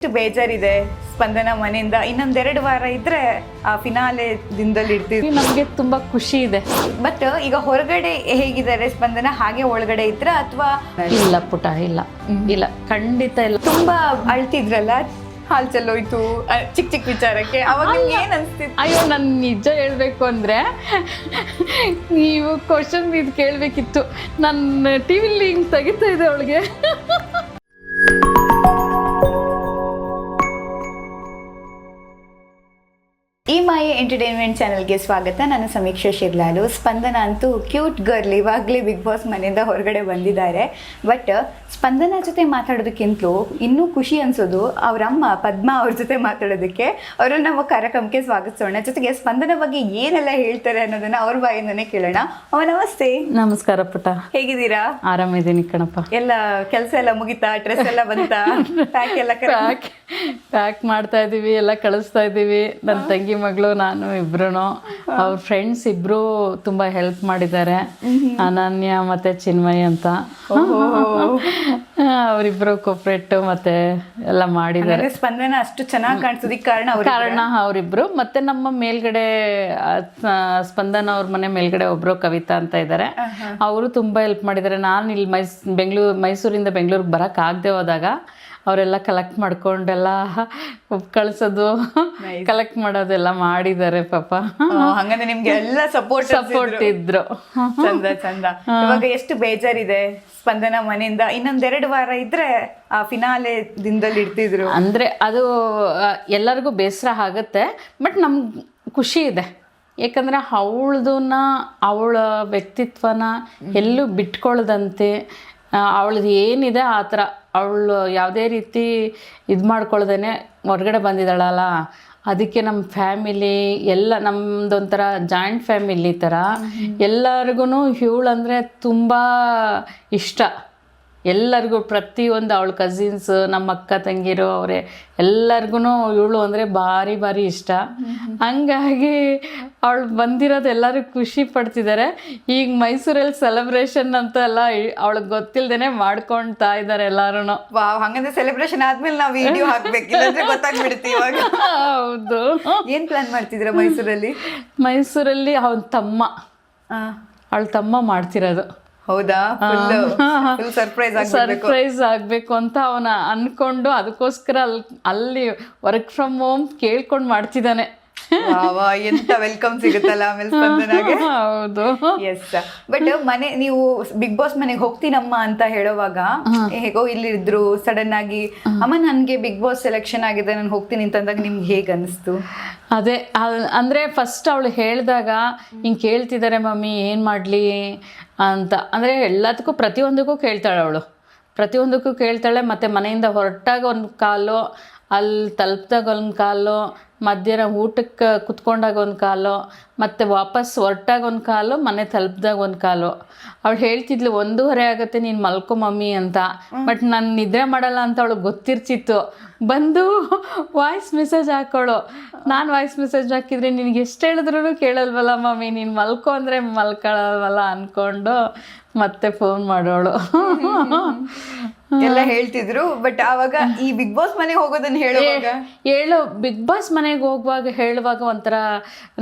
ಎಷ್ಟು ಬೇಜಾರಿದೆ ಸ್ಪಂದನ ಮನೆಯಿಂದ ಇನ್ನೊಂದೆರಡು ವಾರ ಇದ್ರೆ ಆ ಫಿನಾಲೆ ದಿನದಲ್ಲಿ ಇರ್ತೀವಿ. ನಮಗೆ ತುಂಬಾ ಖುಷಿ ಇದೆ. ಬಟ್ ಈಗ ಹೊರಗಡೆ ಹೇಗಿದ್ದಾರೆ ಸ್ಪಂದನ, ಹಾಗೆ ಒಳಗಡೆ ಇದ್ರ ಅಥವಾ ಇಲ್ಲ ಪುಟ, ಇಲ್ಲ ಖಂಡಿತ ಇಲ್ಲ. ತುಂಬಾ ಅಳ್ತಿದ್ರಲ್ಲ, ಹಾಲ್ ಚೆಲ್ಲೋಯ್ತು ಚಿಕ್ಕ ಚಿಕ್ಕ ವಿಚಾರಕ್ಕೆ, ಅವಾಗ ನಿಮ್ಗೆ ಏನ್ ಅನ್ಸ್ತಿತ್ತು? ಅಯ್ಯೋ, ನಾನು ನಿಜ ಹೇಳ್ಬೇಕು ಅಂದ್ರೆ ನೀವು ಕ್ವಶನ್ ಇದು ಕೇಳಬೇಕಿತ್ತು. ನನ್ನ ಟಿವಿಲಿ ಹಿಂಗೆ ತೆಗಿತಾ ಇದೆ ಅವಳಿಗೆ. ಈ ಮಾಯೆ ಎಂಟರ್ಟೈನ್ಮೆಂಟ್ ಚಾನಲ್ಗೆ ಸ್ವಾಗತ. ನಾನು ಸಮೀಕ್ಷಾ ಶಿರ್ಲಾಲು. ಸ್ಪಂದನ ಅಂತೂ ಕ್ಯೂಟ್ ಗರ್ಲ್, ಇವಾಗಲೇ ಬಿಗ್ ಬಾಸ್ ಮನೆಯಿಂದ ಹೊರಗಡೆ ಬಂದಿದ್ದಾರೆ. ಬಟ್ ಸ್ಪಂದನ ಜೊತೆ ಮಾತಾಡೋದಕ್ಕಿಂತಲೂ ಇನ್ನೂ ಖುಷಿ ಅನ್ಸೋದು ಅವರಮ್ಮ ಪದ್ಮಾ ಅವ್ರ ಜೊತೆ ಮಾತಾಡೋದಕ್ಕೆ. ಅವರನ್ನು ನಮ್ಮ ಕಾರ್ಯಕ್ರಮಕ್ಕೆ ಸ್ವಾಗತಿಸೋಣ. ಜೊತೆಗೆ ಸ್ಪಂದನ ಬಗ್ಗೆ ಏನೆಲ್ಲ ಹೇಳ್ತಾರೆ ಅನ್ನೋದನ್ನ ಅವ್ರ ಬಾಯಿಂದನೇ ಕೇಳೋಣ. ನಮಸ್ತೆ. ನಮಸ್ಕಾರ ಪುಟ, ಹೇಗಿದ್ದೀರಾ? ಆರಾಮಿದ್ದೀನಿ ಕಣಪ್ಪ. ಎಲ್ಲ ಕೆಲಸ ಎಲ್ಲ ಮುಗಿತಾ? ಡ್ರೆಸ್ ಎಲ್ಲ ಬಂತಾ? ಪ್ಯಾಕ್ ಎಲ್ಲ ಪ್ಯಾಕ್ ಮಾಡ್ತಾ ಇದ್ದೀವಿ, ಎಲ್ಲ ಕಳಿಸ್ತಾ ಇದ್ದೀವಿ. ನನ್ನ ತಂಗಿ ಮಗಳು, ನಾನು ಇಬ್ರು. ಅವ್ರ ಫ್ರೆಂಡ್ಸ್ ಇಬ್ರು ತುಂಬಾ ಹೆಲ್ಪ್ ಮಾಡಿದ್ದಾರೆ, ಅನನ್ಯ ಮತ್ತೆ ಚಿನ್ಮಯ್ ಅಂತ. ಅವರಿಬ್ರು ಕೋಪರೇಟ್ ಮತ್ತೆ ಎಲ್ಲ ಮಾಡಿದ್ದಾರೆ. ಸ್ಪಂದನ ಅಷ್ಟು ಚೆನ್ನಾಗಿ ಕಾಣಿಸೋದಕ್ಕೆ ಕಾರಣ ಅವರಿಬ್ರು. ಮತ್ತೆ ನಮ್ಮ ಮೇಲ್ಗಡೆ ಸ್ಪಂದನ ಅವ್ರ ಮನೆ ಮೇಲ್ಗಡೆ ಒಬ್ರು ಕವಿತಾ ಅಂತ ಇದ್ದಾರೆ, ಅವರು ತುಂಬಾ ಹೆಲ್ಪ್ ಮಾಡಿದ್ದಾರೆ. ನಾನು ಇಲ್ಲಿ ಮೈಸೂರಿಂದ ಬೆಂಗಳೂರಿಗೆ ಬರಕ್ ಆಗದೆ ಹೋದಾಗ ಅವರೆಲ್ಲ ಕಲೆಕ್ಟ್ ಮಾಡ್ಕೊಂಡೆಲ್ಲ ಕಳ್ಸೋದು, ಕಲೆಕ್ಟ್ ಮಾಡೋದೆಲ್ಲ ಮಾಡಿದ್ದಾರೆ ಪಾಪ. ಹಂಗಂದ್ರೆ ನಿಮ್ಗೆ ಎಲ್ಲ ಸಪೋರ್ಟ್ ಇದ್ರು. ಚಂದ. ಇವಾಗ ಎಷ್ಟು ಬೇಜಾರಿದೆ ಸ್ಪಂದನ ಮನೆಯಿಂದ ಇನ್ನೊಂದೆರಡು ವಾರ ಇದ್ರೆ ಆ ಫಿನಾಲೆ ದಿನದಲ್ಲಿ ಇರ್ತಿದ್ರು ಅಂದ್ರೆ ಅದು ಎಲ್ಲರಿಗೂ ಬೇಸರ ಆಗುತ್ತೆ. ಬಟ್ ನಮ್ಗೆ ಖುಷಿ ಇದೆ, ಯಾಕಂದರೆ ಅವಳ ವ್ಯಕ್ತಿತ್ವನ ಎಲ್ಲೂ ಬಿಟ್ಕೊಳ್ದಂತೆ, ಅವಳದು ಏನಿದೆ ಆ ಥರ ಅವಳು ಯಾವುದೇ ರೀತಿ ಇದು ಮಾಡ್ಕೊಳ್ದೇನೆ ಹೊರಗಡೆ ಬಂದಿದ್ದಾಳಲ್ಲ. ಅದಕ್ಕೆ ನಮ್ಮ ಫ್ಯಾಮಿಲಿ ಎಲ್ಲ ನಮ್ಮದೊಂಥರ ಜಾಯಿಂಟ್ ಫ್ಯಾಮಿಲಿ ಥರ ಎಲ್ಲರಿಗೂ ಇವಳಂದರೆ ತುಂಬ ಇಷ್ಟ. ಎಲ್ಲರಿಗೂ ಪ್ರತಿಯೊಂದು ಅವಳ ಕಸಿನ್ಸ್, ನಮ್ಮ ಅಕ್ಕ ತಂಗಿರು ಅವರೇ ಎಲ್ಲರಿಗೂ ಇವಳು ಅಂದರೆ ಭಾರಿ ಭಾರಿ ಇಷ್ಟ. ಹಂಗಾಗಿ ಅವಳು ಬಂದಿರೋದು ಎಲ್ಲರೂ ಖುಷಿ ಪಡ್ತಿದ್ದಾರೆ. ಈಗ ಮೈಸೂರಲ್ಲಿ ಸೆಲೆಬ್ರೇಷನ್ ಅಂತ ಎಲ್ಲ ಅವಳಿಗೆ ಗೊತ್ತಿಲ್ಲದೇನೆ ಮಾಡ್ಕೊಳ್ತಾ ಇದ್ದಾರೆ ಎಲ್ಲರೂ. ಹಂಗಂದ್ರೆ ಸೆಲೆಬ್ರೇಷನ್ ಆದ್ಮೇಲೆ ನಾವು ವಿಡಿಯೋ ಹಾಕ್ಬೇಕಿಲ್ಲ, ಗೊತ್ತಾಗ್ಬಿಡ್ತೀವಿ ಇವಾಗ. ಹೌದು. ಏನ್ ಪ್ಲಾನ್ ಮಾಡ್ತಿದ್ರ ಮೈಸೂರಲ್ಲಿ ಅವಳ ತಮ್ಮ ಮಾಡ್ತಿರೋದು. ಹೌದಾ? ಸರ್ಪ್ರೈಸ್ ಆಗ್ಬೇಕು ಅಂತ ಅವನ ಅನ್ಕೊಂಡು ಅದಕ್ಕೋಸ್ಕರ ಅಲ್ಲಿ ವರ್ಕ್ ಫ್ರಮ್ ಹೋಮ್ ಕೇಳ್ಕೊಂಡು ಮಾಡ್ತಿದ್ದಾನೆ. ಎಂತ ವೆಲ್ಕಮ್ ಸಿಗುತ್ತಲ್ಲ ಆಮೇಲೆ ಸ್ಪಂದನಾಗೆ. ಹೌದು. ಎಸ್. ಬಟ್ ನೀವು ಬಿಗ್ ಬಾಸ್ ಮನೆಗೆ ಹೋಗ್ತೀನಮ್ಮ ಅಂತ ಹೇಳೋವಾಗ ಹೇಗೋ ಇಲ್ಲಿದ್ರು ಸಡನ್ ಆಗಿ ಅಮ್ಮ ನನ್ಗೆ ಬಿಗ್ ಬಾಸ್ ಸೆಲೆಕ್ಷನ್ ಆಗಿದೆ ನಾನು ಹೋಗ್ತೀನಿ ಅಂತಂದಾಗ ನಿಮ್ಗೆ ಹೇಗೆ ಅನಿಸ್ತು? ಅದೇ ಅಂದರೆ ಫಸ್ಟ್ ಅವಳು ಹೇಳಿದಾಗ ಹಿಂಗೆ ಕೇಳ್ತಿದ್ದಾರೆ ಮಮ್ಮಿ ಏನು ಮಾಡಲಿ ಅಂತ. ಅಂದರೆ ಎಲ್ಲದಕ್ಕೂ ಪ್ರತಿಯೊಂದಕ್ಕೂ ಕೇಳ್ತಾಳೆ ಅವಳು, ಪ್ರತಿಯೊಂದಕ್ಕೂ ಕೇಳ್ತಾಳೆ. ಮತ್ತು ಮನೆಯಿಂದ ಹೊರಟಾಗ ಒಂದು ಕಾಲು, ಅಲ್ಲಿ ತಲುಪಿದಾಗ ಒಂದು ಕಾಲು, ಮಧ್ಯಾಹ್ನ ಊಟಕ್ಕೆ ಕುತ್ಕೊಂಡಾಗ ಒಂದು ಕಾಲು, ಮತ್ತು ವಾಪಸ್ ಹೊರಟಾಗ ಒಂದು ಕಾಲು, ಮನೆ ತಲುಪಿದಾಗ ಒಂದು ಕಾಲು. ಅವಳು ಹೇಳ್ತಿದ್ಲು 1:30 ಆಗುತ್ತೆ ನೀನು ಮಲ್ಕೊ ಮಮ್ಮಿ ಅಂತ. ಬಟ್ ನಾನು ನಿದ್ರೆ ಮಾಡಲ್ಲ ಅಂತ ಅವಳಿಗೆ ಗೊತ್ತಿರ್ತಿತ್ತು. ಬಂದು ವಾಯ್ಸ್ ಮೆಸೇಜ್ ಹಾಕೋಳು. ನಾನು ವಾಯ್ಸ್ ಮೆಸೇಜ್ ಹಾಕಿದ್ರೆ ನಿನಗೆ ಎಷ್ಟು ಹೇಳಿದ್ರು ಕೇಳಲ್ವಲ್ಲ ಮಮ್ಮಿ, ನೀನು ಮಲ್ಕೊ ಅಂದರೆ ಮಲ್ಕೊಳ್ಳಲ್ವಲ್ಲ ಅಂದ್ಕೊಂಡು ಮತ್ತೆ ಫೋನ್ ಮಾಡೋಳು. ಎಲ್ಲ ಹೇಳ್ತಿದ್ರು. ಬಟ್ ಆವಾಗ ಈ ಬಿಗ್ ಬಾಸ್ ಮನೆಗೆ ಹೋಗೋದನ್ನ ಬಿಗ್ ಬಾಸ್ ಮನೆಗೆ ಹೇಳುವಾಗ ಒಂಥರ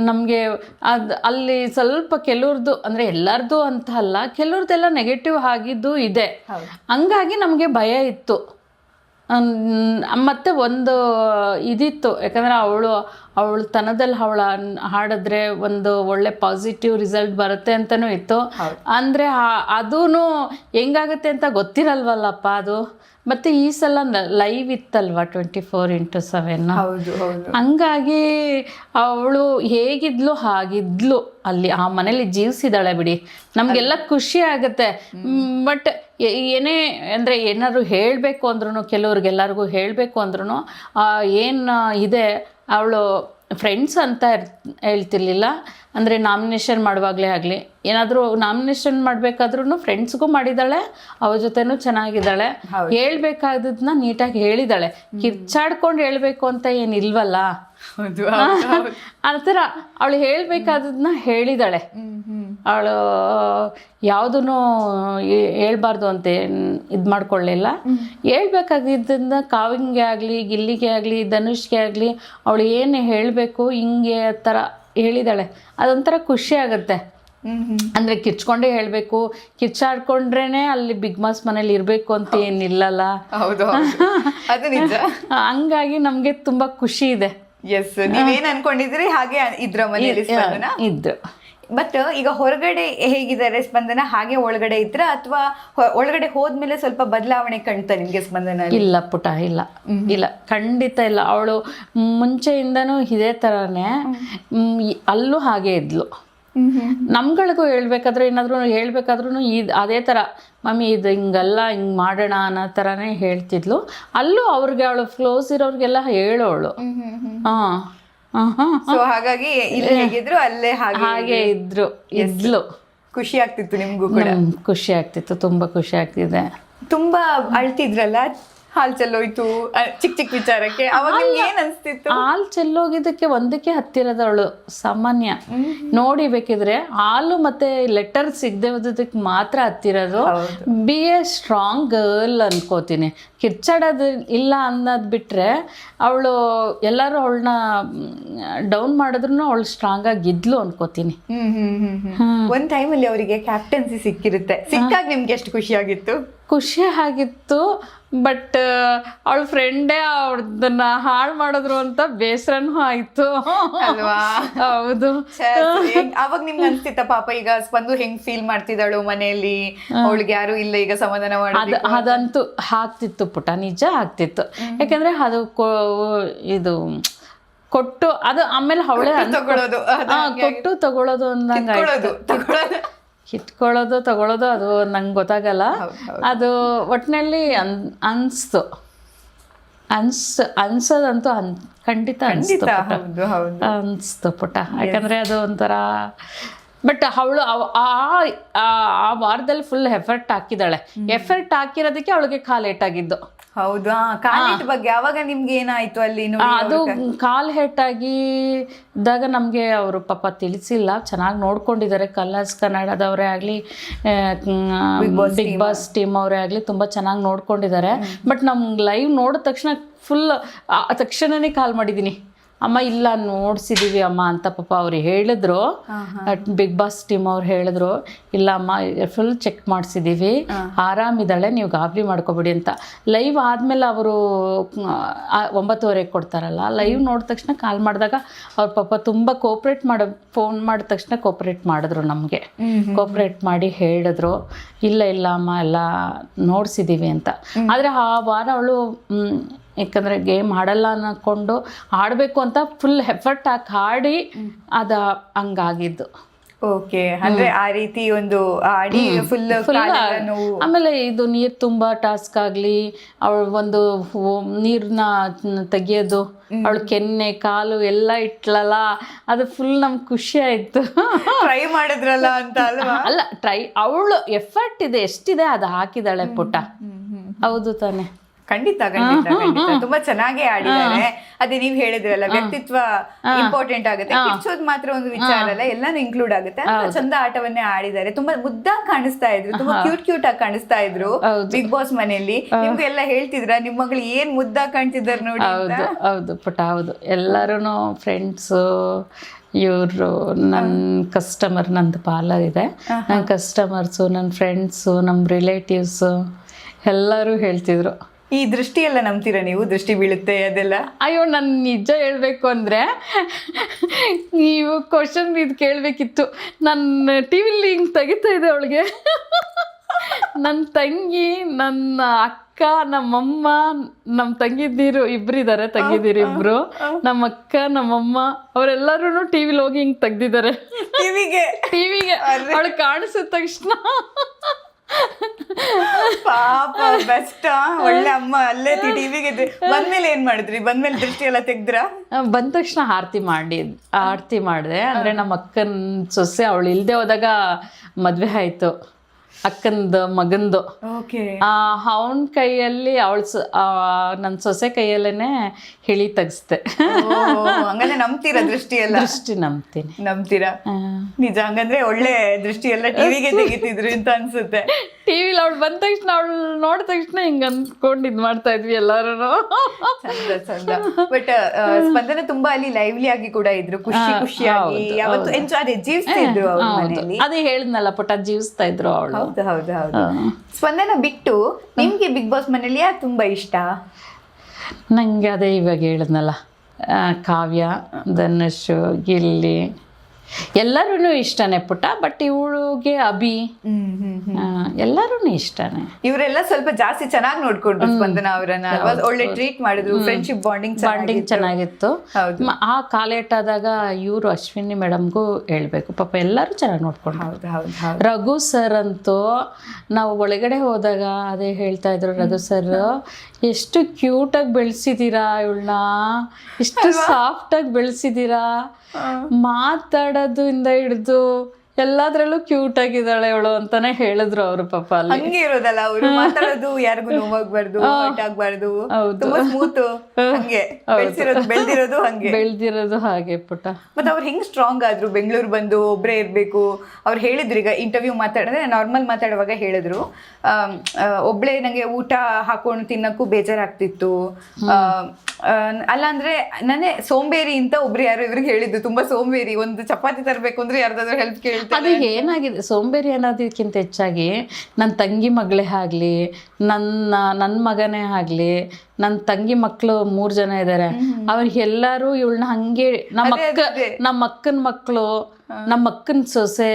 ನಮಗೆ ಅಲ್ಲಿ ಸ್ವಲ್ಪ ಕೆಲವ್ರದ್ದು, ಅಂದರೆ ಎಲ್ಲರದು ಅಂತ ಅಲ್ಲ, ಕೆಲವ್ರದ್ದೆಲ್ಲ ನೆಗೆಟಿವ್ ಆಗಿದ್ದು ಇದೆ. ಹಂಗಾಗಿ ನಮಗೆ ಭಯ ಇತ್ತು. ಮತ್ತು ಒಂದು ಇದಿತ್ತು, ಯಾಕಂದರೆ ಅವಳು ತನದಲ್ಲಿ ಹಾಡಿದ್ರೆ ಒಂದು ಒಳ್ಳೆ ಪಾಸಿಟಿವ್ ರಿಸಲ್ಟ್ ಬರುತ್ತೆ ಅಂತಲೂ ಇತ್ತು. ಅಂದರೆ ಅದೂ ಹೆಂಗಾಗುತ್ತೆ ಅಂತ ಗೊತ್ತಿರಲ್ವಲ್ಲಪ್ಪ ಅದು. ಮತ್ತು ಈ ಸಲ ಲೈವ್ ಇತ್ತಲ್ವ 24x7. ಹಂಗಾಗಿ ಅವಳು ಹೇಗಿದ್ಲು ಹಾಗಿದ್ಲು, ಅಲ್ಲಿ ಆ ಮನೇಲಿ ಜೀವಿಸಿದಾಳೆ ಬಿಡಿ. ನಮಗೆಲ್ಲ ಖುಷಿ ಆಗುತ್ತೆ. ಬಟ್ ಅಂದರೆ ಏನಾದ್ರು ಹೇಳಬೇಕು ಅಂದ್ರೂ, ಕೆಲವ್ರಿಗೆಲ್ಲರಿಗೂ ಹೇಳಬೇಕು ಅಂದ್ರೂ ಏನು ಇದೆ, ಅವಳು ಫ್ರೆಂಡ್ಸ್ ಅಂತ ಹೇಳ್ತಿರ್ಲಿಲ್ಲ. ಅಂದರೆ ನಾಮಿನೇಷನ್ ಮಾಡುವಾಗಲೇ ಆಗಲಿ, ಏನಾದರೂ ನಾಮಿನೇಷನ್ ಮಾಡಬೇಕಾದ್ರೂ ಫ್ರೆಂಡ್ಸ್ಗೂ ಮಾಡಿದ್ದಾಳೆ, ಅವ್ರ ಜೊತೆನೂ ಚೆನ್ನಾಗಿದ್ದಾಳೆ. ಹೇಳ್ಬೇಕಾದದನ್ನ ನೀಟಾಗಿ ಹೇಳಿದ್ದಾಳೆ. ಕಿರ್ಚಾಡ್ಕೊಂಡು ಹೇಳ್ಬೇಕು ಅಂತ ಏನಿಲ್ವಲ್ಲ, ಆ ಥರ ಅವಳು ಹೇಳ್ಬೇಕಾದದನ್ನ ಹೇಳಿದಾಳೆ. ಅವಳು ಯಾವುದೂ ಹೇಳ್ಬಾರ್ದು ಅಂತ ಇದು ಮಾಡ್ಕೊಳ್ಳಿಲ್ಲ. ಹೇಳ್ಬೇಕಾಗಿದ್ದನ್ನ ಕಾವ್ಯಂಗೆ ಆಗಲಿ, ಗಿಲ್ಲಿಗೆ ಆಗಲಿ, ಧನುಷ್ಗೆ ಆಗಲಿ ಅವಳು ಏನು ಹೇಳಬೇಕು ಹಿಂಗೆ ಆ ಥರ ಹೇಳಿದಾಳೆ. ಅದೊಂಥರ ಖುಷಿ ಆಗುತ್ತೆ. ಅಂದರೆ ಕಿರ್ಚ್ಕೊಂಡೇ ಹೇಳಬೇಕು, ಕಿರ್ಚಾಡ್ಕೊಂಡ್ರೇನೆ ಅಲ್ಲಿ ಬಿಗ್ ಬಾಸ್ ಮನೇಲಿ ಇರಬೇಕು ಅಂತ ಏನಿಲ್ಲಲ್ಲ. ಹಂಗಾಗಿ ನಮಗೆ ತುಂಬ ಖುಷಿ ಇದೆ. ಎಸ್, ನೀವೇನ್ ಅನ್ಕೊಂಡಿದ್ರಿ ಹಾಗೆ ಇದ್ರ ಮನೆಯಲ್ಲಿ ಸ್ಪಂದನ ಇದ್ರು. ಬಟ್ ಈಗ ಹೊರಗಡೆ ಹೇಗಿದ್ದಾರೆ ಸ್ಪಂದನ, ಹಾಗೆ ಒಳಗಡೆ ಇದ್ರ ಅಥವಾ ಒಳಗಡೆ ಹೋದ್ಮೇಲೆ ಸ್ವಲ್ಪ ಬದಲಾವಣೆ ಕಾಣ್ತಾ ನಿಮ್ಗೆ ಸ್ಪಂದನ? ಇಲ್ಲ ಪುಟ, ಇಲ್ಲ ಇಲ್ಲ, ಖಂಡಿತ ಇಲ್ಲ. ಅವಳು ಮುಂಚೆಯಿಂದನೂ ಇದೇ ಥರನೇ, ಅಲ್ಲೂ ಹಾಗೆ ಇದ್ಲು. ನಮ್ಗಳಿಗೂ ಹೇಳ್ಬೇಕಾದ್ರೆ ಏನಾದರೂ ಹೇಳ್ಬೇಕಾದ್ರೂ ಅದೇ ಥರ ಮಮ್ಮಿ ಇದು ಹಿಂಗಲ್ಲ, ಹಿಂಗೆ ಮಾಡೋಣ ಅನ್ನೋ ಥರನೇ ಹೇಳ್ತಿದ್ಲು. ಅಲ್ಲೂ ಅವ್ರಿಗೆ ಅವಳು ಕ್ಲೋಸ್ ಇರೋರಿಗೆಲ್ಲ ಹೇಳೋಳು. ಹಾಗಾಗಿ ಇಲ್ಲಿ ಹೇಗಿದ್ರು ಅಲ್ಲೇ ಹಾಗೆ ಇದ್ಲು. ಖುಷಿ ಆಗ್ತಿತ್ತು ನಿಮ್ಗೂ ಕೂಡ? ಖುಷಿ ಆಗ್ತಿತ್ತು, ತುಂಬಾ ಖುಷಿ ಆಗ್ತಿದೆ. ತುಂಬಾ ಅಳ್ತಿದ್ರಲ್ಲ, ಹಾಲ್ ಚೆಲ್ಲೋಯ್ತು ಚಿಕ್ಕ ಚಿಕ್ಕ ವಿಚಾರಕ್ಕೆ, ಅವಾಗ ಏನ್ ಅನ್ಸ್ತಿತ್ತು? ಹಾಲು ಚೆಲ್ಲೋಗಿದ್ದಕ್ಕೆ ಒಂದಕ್ಕೆ ಹತ್ತಿರದವಳು ಸಾಮಾನ್ಯ. ನೋಡಿ ಬೇಕಿದ್ರೆ ಹಾಲು ಮತ್ತೆ ಲೆಟರ್ ಸಿಗದೆ ಹೋದಕ್ಕೆ ಮಾತ್ರ ಹತ್ತಿರೋದು. ಬಿ ಎ ಸ್ಟ್ರಾಂಗ್ ಗರ್ಲ್ ಅನ್ಕೋತೀನಿ. ಕಿರ್ಚಾಡೋದು ಇಲ್ಲ ಅನ್ನೋದು ಬಿಟ್ರೆ ಅವಳು ಎಲ್ಲರೂ ಅವಳನ್ನ ಡೌನ್ ಮಾಡಿದ್ರು ಅವಳು ಸ್ಟ್ರಾಂಗ್ ಆಗಿದ್ಲು ಅನ್ಕೋತೀನಿ. ಒಂದ್ ಟೈಮಲ್ಲಿ ಅವರಿಗೆ ಕ್ಯಾಪ್ಟನ್ಸಿ ಸಿಕ್ಕಿರುತ್ತೆ. ಸಿಕ್ಕಾಗ ನಿಮ್ಗೆ ಎಷ್ಟು ಖುಷಿ ಆಗಿತ್ತು? ಖುಷಿ ಆಗಿತ್ತು, ಬಟ್ ಅವಳ ಫ್ರೆಂಡೇ ಅವ್ರದನ್ನ ಹಾಳು ಮಾಡಿದ್ರು ಅಂತ ಬೇಸರನೂ ಆಯ್ತು ಅಲ್ವಾ? ಹೌದು. ಅವಾಗ ನಿಮ್ಗೆ ಅನ್ಸ್ತಿತ್ತ ಪಾಪ ಈಗ ಸ್ಪಂದು ಹೆಂಗ್ ಫೀಲ್ ಮಾಡ್ತಿದ್ದಾಳು ಮನೆಯಲ್ಲಿ, ಅವಳಿಗೆ ಯಾರು ಇಲ್ಲ ಈಗ ಸಮಾಧಾನ ಮಾಡಿ? ಅದಂತೂ ಆಗ್ತಿತ್ತು ಪುಟ, ನಿಜ ಆಗ್ತಿತ್ತು. ಯಾಕಂದ್ರೆ ಅದು ಇದು ಕೊಟ್ಟು ಅದು ಆಮೇಲೆ ಅವಳೇ ಕೊಟ್ಟು ತಗೊಳ್ಳೋದು ಅಂದಂಗೆ ಕಿತ್ಕೊಳ್ಳೋದು ತಗೊಳ್ಳೋದು ಅದು ನಂಗೆ ಗೊತ್ತಾಗಲ್ಲ. ಅದು ಒಟ್ಟಿನಲ್ಲಿ ಅನ್ಸೋದಂತೂ ಖಂಡಿತ ಅನ್ಸ್ತು ಪುಟ. ಯಾಕಂದರೆ ಅದು ಒಂಥರ, ಬಟ್ ಅವಳು ಆ ವಾರದಲ್ಲಿ ಫುಲ್ ಎಫರ್ಟ್ ಹಾಕಿದ್ದಾಳೆ. ಎಫರ್ಟ್ ಹಾಕಿರೋದಕ್ಕೆ ಅವಳಿಗೆ ಕಾಲ್ ಏಟಾಗಿದ್ದು. ಹೌದಾ? ಕಾಲ್ ಬಗ್ಗೆ ಅವಾಗ ನಿಮ್ಗೆ ಏನಾಯ್ತು ಅಲ್ಲಿ? ಅದು ಕಾಲ್ ಹೇಟಾಗಿ ಇದ್ದಾಗ ನಮಗೆ ಅವರು ಪಾಪ ತಿಳಿಸಿಲ್ಲ. ಚೆನ್ನಾಗಿ ನೋಡ್ಕೊಂಡಿದ್ದಾರೆ. ಕಲರ್ಸ್ ಕನ್ನಡದವರೇ ಆಗಲಿ, ಬಿಗ್ ಬಾಸ್ ಟೀಮ್ ಅವರೇ ಆಗಲಿ ತುಂಬ ಚೆನ್ನಾಗಿ ನೋಡ್ಕೊಂಡಿದ್ದಾರೆ. ಬಟ್ ನಮ್ಗೆ ಲೈವ್ ನೋಡಿದ ತಕ್ಷಣ ಫುಲ್ ತಕ್ಷಣನೇ ಕಾಲ್ ಮಾಡಿದ್ದೀನಿ, ಅಮ್ಮ ಇಲ್ಲ ನೋಡ್ಸಿದೀವಿ ಅಮ್ಮ ಅಂತ ಪಾಪ ಅವ್ರು ಹೇಳಿದ್ರು. ಬಿಗ್ ಬಾಸ್ ಟೀಮ್ ಅವ್ರು ಹೇಳಿದ್ರು, ಇಲ್ಲ ಅಮ್ಮ ಫುಲ್ ಚೆಕ್ ಮಾಡಿಸಿದ್ದೀವಿ, ಆರಾಮಿದ್ದಾಳೆ, ನೀವು ಗಾಬರಿ ಮಾಡ್ಕೊಬೇಡಿ ಅಂತ. ಲೈವ್ ಆದಮೇಲೆ ಅವರು 9:30 ಕೊಡ್ತಾರಲ್ಲ, ಲೈವ್ ನೋಡಿದ ತಕ್ಷಣ ಕಾಲ್ ಮಾಡಿದಾಗ ಅವ್ರ ಪಾಪ ತುಂಬ ಕೋಪ್ರೇಟ್ ಫೋನ್ ಮಾಡಿದ ತಕ್ಷಣ ಕೋಪ್ರೇಟ್ ಮಾಡಿದ್ರು. ನಮಗೆ ಕೋಪ್ರೇಟ್ ಮಾಡಿ ಹೇಳಿದ್ರು, ಇಲ್ಲ ಇಲ್ಲ ಅಮ್ಮ ಎಲ್ಲ ನೋಡ್ಸಿದ್ದೀವಿ ಅಂತ. ಆದರೆ ಆ ವಾರ ಅವಳು ಯಾಕಂದರೆ ಗೇಮ್ ಆಡಲ್ಲ ಅನ್ನಕೊಂಡು ಆಡಬೇಕು ಅಂತ ಫುಲ್ ಎಫರ್ಟ್ ಹಾಕಿ ಆಡಿ ಅದು ಹಂಗಾಗಿದ್ದು. ಓಕೆ, ಅಂದ್ರೆ ಆ ರೀತಿ ಒಂದು ಆಡಿ ಫುಲ್. ಆಮೇಲೆ ಇದು ನೀರು ತುಂಬ ಟಾಸ್ಕ್ ಆಗಲಿ, ಅವಳು ಒಂದು ನೀರನ್ನ ತೆಗಿಯೋದು, ಅವಳು ಕೆನ್ನೆ ಕಾಲು ಎಲ್ಲ ಇಟ್ಲಲ್ಲ, ಅದು ಫುಲ್ ನಮ್ಗೆ ಖುಷಿ ಆಯಿತು. ಟ್ರೈ ಮಾಡಿದ್ರಲ್ಲ ಅಂತ ಅಲ್ವಾ? ಅಲ್ಲ, ಟ್ರೈ ಅವಳು ಎಫರ್ಟ್ ಇದೆ, ಎಷ್ಟಿದೆ ಅದು ಹಾಕಿದಾಳೆ ಪುಟ್ಟ. ಹೌದು ತಾನೆ? ಖಂಡಿತ ಖಂಡಿತ ಖಂಡಿತ ತುಂಬಾ ಚೆನ್ನಾಗಿ ಆಡಿದ್ದಾರೆ. ಅದೇ ನೀವ್ ಹೇಳಿದ್ರಲ್ಲ, ವ್ಯಕ್ತಿತ್ವ ಇಂಪಾರ್ಟೆಂಟ್ ಆಗುತ್ತೆ, ಕಿರ್ಚೋದ್ ಮಾತ್ರ ಒಂದು ವಿಚಾರ ಅಲ್ಲ, ಎಲ್ಲಾನು ಇನ್ಕ್ಲೂಡ್ ಆಗುತ್ತೆ. ಚಂದ ಆಟವನ್ನೇ ಆಡಿದ್ದಾರೆ. ತುಂಬಾ ಮುದ್ದಾಗಿ ಕಾಣಿಸ್ತಾ ಇದ್ರು, ತುಂಬಾ ಕ್ಯೂಟ್ ಆಗಿ ಕಾಣಿಸ್ತಾ ಇದ್ರು ಬಿಗ್ ಬಾಸ್ ಮನೆಯಲ್ಲಿ. ನಿಮ್ಗೆ ಎಲ್ಲ ಹೇಳ್ತಿದ್ರ ನಿಮ್ ಮಗಳು ಏನ್ ಮುದ್ದಾಗಿ ಕಾಣ್ತಿದ್ದಾರೆ ನೋಡಿ? ಹೌದು ಪುಟ, ಹೌದು. ಎಲ್ಲರೂ ಫ್ರೆಂಡ್ಸು, ಇವರು ನನ್ನ ಕಸ್ಟಮರ್, ನಂದು ಪಾರ್ಲರ್ ಇದೆ, ನನ್ನ ಕಸ್ಟಮರ್ಸು, ನನ್ನ ಫ್ರೆಂಡ್ಸು, ನಮ್ಮ ರಿಲೇಟಿವ್ಸು ಎಲ್ಲರೂ ಹೇಳ್ತಿದ್ರು. ಈ ದೃಷ್ಟಿ ಎಲ್ಲ ನಂಬ್ತೀರಾ ನೀವು? ದೃಷ್ಟಿ ಬೀಳುತ್ತೆ ಅದೆಲ್ಲ? ಅಯ್ಯೋ, ನಾನು ನಿಜ ಹೇಳಬೇಕು ಅಂದರೆ ನೀವು ಕ್ವಶನ್ ಇದು ಕೇಳಬೇಕಿತ್ತು. ನನ್ನ ಟಿ ವಿಲಿ ಹಿಂಗೆ ತೆಗಿತಾ ಇದೆ ಅವಳಿಗೆ. ನನ್ನ ತಂಗಿ, ನನ್ನ ಅಕ್ಕ, ನಮ್ಮಮ್ಮ, ನಮ್ಮ ತಂಗಿದ್ದೀರು ಇಬ್ಬರಿದ್ದಾರೆ, ತಂಗಿದ್ದೀರು ಇಬ್ಬರು, ನಮ್ಮ ಅಕ್ಕ, ನಮ್ಮಮ್ಮ ಅವರೆಲ್ಲರೂ ಟಿ ವಿಲಿ ಹೋಗಿ ಹಿಂಗೆ ತೆಗ್ದಿದ್ದಾರೆ. ಟಿವಿಗೆ ಅವಳು ಕಾಣಿಸಿದ ತಕ್ಷಣ ಪಾಪ ಬೆಸ್ಟ್. ಒಳ್ಳೆ ಅಮ್ಮ. ಅಲ್ಲೇ ಟಿವಿಗೆ ಬಂದ್ಮೇಲೆ ಏನ್ ಮಾಡಿದ್ರಿ? ಬಂದ್ಮೇಲೆ ದೃಷ್ಟಿ ಎಲ್ಲ ತೆಗ್ದ್ರಾ? ಬಂದ ತಕ್ಷಣ ಆರತಿ ಮಾಡಿದೆ. ಅಂದರೆ ನಮ್ಮ ಅಕ್ಕನ ಸೊಸೆ ಅವಳು ಇಲ್ಲದೆ ಹೋದಾಗ ಮದುವೆ ಆಯಿತು, ಅಕ್ಕಂದು ಮಗಂದು. ಓಕೆ. ಅವನ ಕೈಯಲ್ಲಿ ನನ್ನ ಸೊಸೆ ಕೈಯಲ್ಲೇ ಹಿಳಿ ತೆಗಿಸ್ದೆ. ಹಂಗಂದ್ರೆ ನಂಬ್ತೀರಾ ದೃಷ್ಟಿ ಎಲ್ಲ? ದೃಷ್ಟಿ ನಂಬ್ತೀರಾ? ನಿಜ. ಹಂಗಂದ್ರೆ ಒಳ್ಳೆ ದೃಷ್ಟಿ ಎಲ್ಲ ಟಿವಿಗೆ ತೆಗಿತಿದ್ರು ಅಂತ ಅನ್ಸುತ್ತೆ. ಟಿವಿಲಿ ಅವಳು ಬಂದ ತಕ್ಷಣ, ಅವಳು ನೋಡಿದ ತಕ್ಷಣ ಹಿಂಗ ಅನ್ಕೊಂಡು ಇದ್ ಮಾಡ್ತಾ ಇದ್ವಿ ಎಲ್ಲಾರು. ಚಂದ. ಬಟ್ ಸ್ಪಂದನ ತುಂಬಾ ಅಲ್ಲಿ ಲೈವ್ಲಿ ಆಗಿ ಕೂಡ ಇದ್ರು, ಖುಷಿಯಾಗಿ ಯಾವತ್ತು ಎಂಜಾಯ್ ಜೀವಿಸ್ತಾ ಇದ್ರು ಅವ್ರ ಮನೆಯಲ್ಲಿ. ಅದೇ ಹೇಳಿದ್ನಲ್ಲ ಪುಟ್ಟ, ಜೀವಿಸ್ತಾ ಇದ್ರು ಅವಳು. ಹೌದು. ಸ್ಪಂದನ ಬಿಟ್ಟು ನಿಮ್ಗೆ ಬಿಗ್ ಬಾಸ್ ಮನೇಲಿ ಯಾರು ತುಂಬಾ ಇಷ್ಟ? ನಂಗೆ ಅದೇ ಇವಾಗ ಹೇಳಿದ್ನಲ್ಲ, ಕಾವ್ಯ, ಧನುಷ್, ಗಿಲ್ಲಿ ಎಲ್ಲರೂ ಇಷ್ಟನೇ ಪುಟ್ಟ. ಬಟ್ ಇವಳಿಗೆ ಅಭಿ ಎಲ್ಲರೂ ಇಷ್ಟನೇ. ಇವರೆಲ್ಲ ಸ್ವಲ್ಪ ಜಾಸ್ತಿ ಚೆನ್ನಾಗಿ ನೋಡ್ಕೊಂಡ್ರು ಸ್ಪಂದನ ಅವರನ್ನ. ಒಳ್ಳೆ ಟ್ರೀಟ್ ಮಾಡಿದ್ರು, ಫ್ರೆಂಡ್ಶಿಪ್ ಬಾಂಡಿಂಗ್ ಚೆನ್ನಾಗಿತ್ತು. ಆ ಕಾಲೇಟಾದಾಗ ಇವರು ಅಶ್ವಿನಿ ಮೇಡಮ್ಗೂ ಹೇಳ್ಬೇಕು, ಪಾಪ ಎಲ್ಲರೂ ಚೆನ್ನಾಗಿ ನೋಡ್ಕೊಂಡು. ರಘು ಸರ್ ಅಂತೂ ನಾವು ಒಳಗಡೆ ಹೋದಾಗ ಅದೇ ಹೇಳ್ತಾ ಇದ್ರು, ರಘು ಸರ್ ಎಷ್ಟು ಕ್ಯೂಟಾಗಿ ಬೆಳೆಸಿದ್ದೀರಾ ಇವಳನ್ನ, ಎಷ್ಟು ಸಾಫ್ಟಾಗಿ ಬೆಳೆಸಿದ್ದೀರಾ, ಮಾತಾಡೋದು ಇಂದ ಹಿಡಿದು ಎಲ್ಲಾದ್ರಲ್ಲೂ ಕ್ಯೂಟ್ ಆಗಿದ್ದಾಳೆ ಅವಳು ಅಂತಾನೆ ಹೇಳಿದ್ರು ಅವರು. ಪಾಪ ಅಲ್ಲಿ ಹಂಗೆ ಇರೋದಲ್ಲ, ಅವರು ಮಾತಾಡೋದು ಯಾರಿಗೂ ನೋವಾಗ್ಬಾರ್ದು, ಹರ್ಟ್ ಆಗ್ಬಾರ್ದು, ತುಂಬಾ ಸ್ಮೂತ್. ಹಂಗೆ ಬೆಳ್ದಿರೋದು ಹಾಗೆ ಪುಟ್ಟ. ಮತ್ತೆ ಅವ್ರು ಹೆಂಗ್ ಸ್ಟ್ರಾಂಗ್ ಆದ್ರು? ಬೆಂಗಳೂರು ಬಂದು ಒಬ್ರೇ ಇರ್ಬೇಕು. ಅವ್ರು ಹೇಳಿದ್ರು, ಈಗ ಇಂಟರ್ವ್ಯೂ ಮಾತಾಡಿದ್ರೆ ನಾರ್ಮಲ್ ಮಾತಾಡುವಾಗ ಹೇಳಿದ್ರು, ಒಬ್ಳೆ ನಂಗೆ ಊಟ ಹಾಕೊಂಡು ತಿನ್ನಕ್ಕೂ ಬೇಜಾರಾಗ್ತಿತ್ತು. ಅಲ್ಲ ಅಂದ್ರೆ ನಾನೇ ಸೋಂಬೇರಿ ಅಂತ ಒಬ್ರು ಯಾರು ಇವ್ರಿಗೆ ಹೇಳಿದ್ದು, ತುಂಬಾ ಸೋಂಬೇರಿ, ಒಂದು ಚಪಾತಿ ತರಬೇಕು ಅಂದ್ರೆ ಯಾರ್ದಾದ್ರು ಹೆಲ್ಪ್ ಕೇಳ್ತಾರೆ. ಅದು ಏನಾಗಿದೆ, ಸೋಂಬೇರಿ ಅನ್ನೋದಕ್ಕಿಂತ ಹೆಚ್ಚಾಗಿ ನನ್ನ ತಂಗಿ ಮಗಳೇ ಆಗಲಿ, ನನ್ನ ಮಗನೇ ಆಗಲಿ, ನನ್ನ ತಂಗಿ ಮಕ್ಕಳು 3 ಜನ ಇದ್ದಾರೆ, ಅವ್ರಿಗೆಲ್ಲರೂ ಇವಳನ್ನ ಹಂಗೆ, ನಮ್ಮ ಅಕ್ಕನ ಮಕ್ಕಳು, ನಮ್ಮ ಅಕ್ಕನ ಸೊಸೆ